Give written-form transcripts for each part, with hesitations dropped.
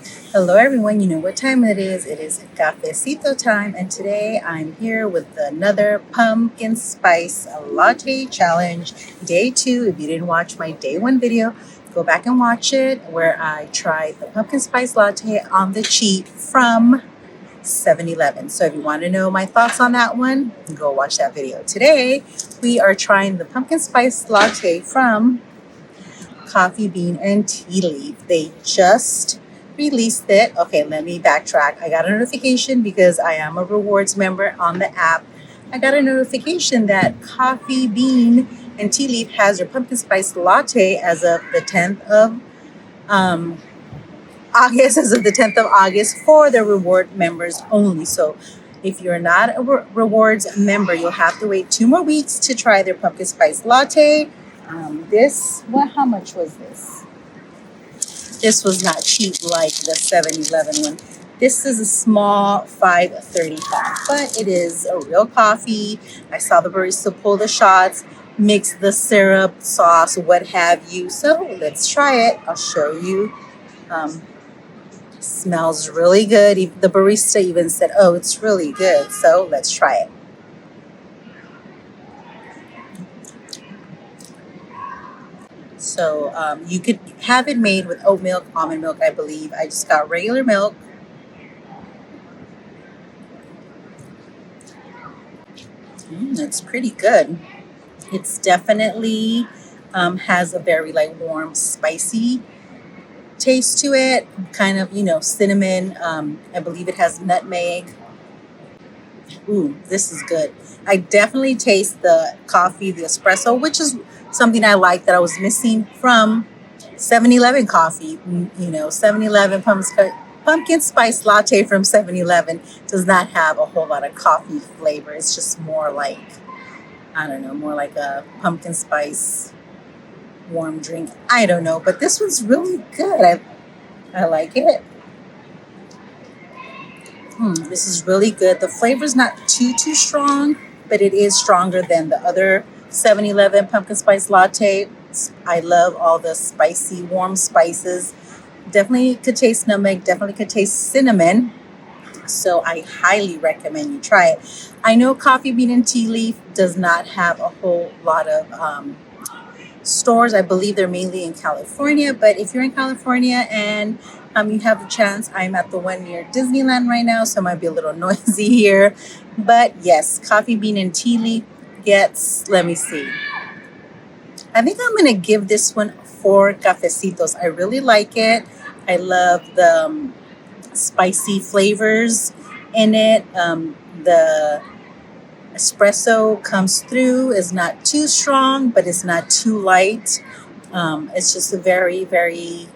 Hello everyone, you know what time it is. It is cafecito time, and today I'm here with another pumpkin spice latte challenge, day 2. If you didn't watch my day 1 video, go back and watch it where I tried the pumpkin spice latte on the cheap from 7-Eleven. So if you want to know my thoughts on that one, go watch that video. Today we are trying the pumpkin spice latte from Coffee Bean and Tea Leaf. They just released it. Okay, let me backtrack. I got a notification because I am a rewards member on the app. I got a notification that Coffee Bean and Tea Leaf has their pumpkin spice latte as of the 10th of August, for the reward members only. So if you're not a rewards member, you'll have to wait 2 more weeks to try their pumpkin spice latte. How much was this? This was not cheap like the 7-Eleven one. This is a small $5.35, but it is a real coffee. I saw the barista pull the shots, mix the syrup, sauce, what have you. So let's try it. I'll show you. Smells really good. The barista even said, oh, it's really good. So let's try it. So you could have it made with oat milk, almond milk, I believe. I just got regular milk. It's pretty good. It's definitely has a very warm, spicy taste to it. Kind of, cinnamon. I believe it has nutmeg. Ooh, this is good. I definitely taste the coffee, the espresso, which is something I like that I was missing from 7-Eleven coffee. 7-Eleven pumpkin spice latte from 7-Eleven does not have a whole lot of coffee flavor. It's just more like, more like a pumpkin spice warm drink. I don't know, but this one's really good. I like it. This is really good. The flavor's not too strong, but it is stronger than the other 7-Eleven pumpkin spice latte. I love all the spicy, warm spices. Definitely could taste nutmeg, definitely could taste cinnamon. So I highly recommend you try it. I know Coffee Bean and Tea Leaf does not have a whole lot of stores. I believe they're mainly in California, but if you're in California and you have a chance, I'm at the one near Disneyland right now, so it might be a little noisy here. But yes, Coffee Bean and Tea Leaf gets, let me see. I think I'm going to give this one 4 cafecitos. I really like it. I love the spicy flavors in it. The espresso comes through. It's not too strong, but it's not too light. It's just a very, very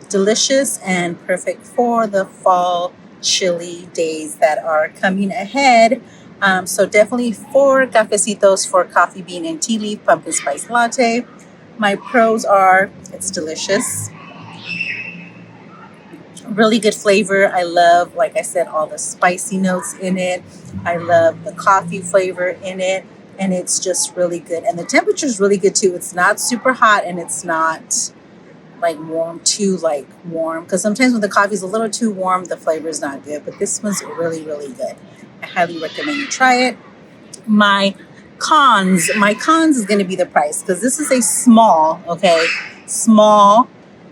delicious and perfect for the fall chilly days that are coming ahead. So definitely 4 cafecitos for Coffee Bean and Tea Leaf pumpkin spice latte. My pros are it's delicious. Really good flavor. I love, like I said, all the spicy notes in it. I love the coffee flavor in it. And it's just really good. And the temperature is really good too. It's not super hot and it's not too warm. Because sometimes when the coffee is a little too warm, the flavor is not good. But this one's really, really good. I highly recommend you try it. My cons is going to be the price, because this is a small,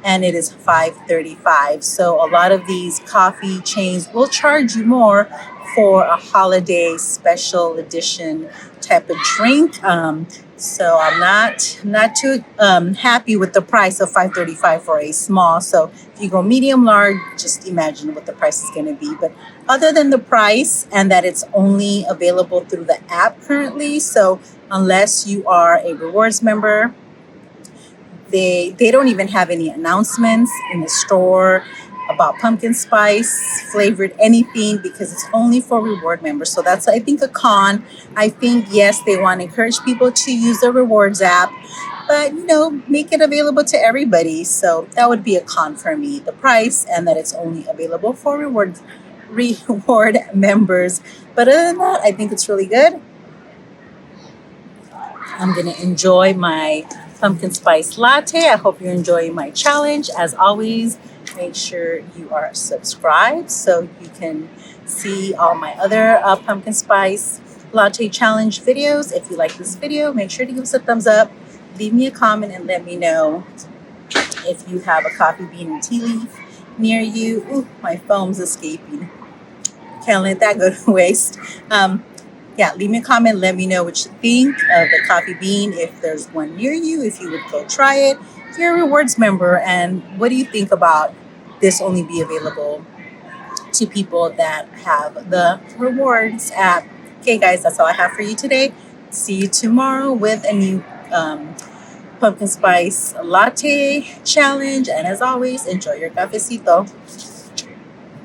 and it is $5.35. So a lot of these coffee chains will charge you more for a holiday special edition type of drink. So I'm not too happy with the price of $5.35 for a small. So if you go medium large, just imagine what the price is going to be. But other than the price and that it's only available through the app currently, so unless you are a rewards member, they don't even have any announcements in the store about pumpkin spice flavored anything, because it's only for reward members. So that's, I think, a con. I think, yes, they want to encourage people to use the rewards app, but make it available to everybody. So that would be a con for me, the price and that it's only available for reward members. But other than that, I think it's really good. I'm going to enjoy my pumpkin spice latte. I hope you're enjoying my challenge. As always, make sure you are subscribed so you can see all my other pumpkin spice latte challenge videos. If you like this video, make sure to give us a thumbs up, leave me a comment, and let me know if you have a coffee bean and tea leaf near you. Ooh, my foam's escaping. Can't let that go to waste. Yeah, leave me a comment. Let me know what you think of the coffee bean. If there's one near you, if you would go try it. If you're a rewards member, and what do you think about this only be available to people that have the rewards app? Okay, guys, that's all I have for you today. See you tomorrow with a new pumpkin spice latte challenge. And as always, enjoy your cafecito.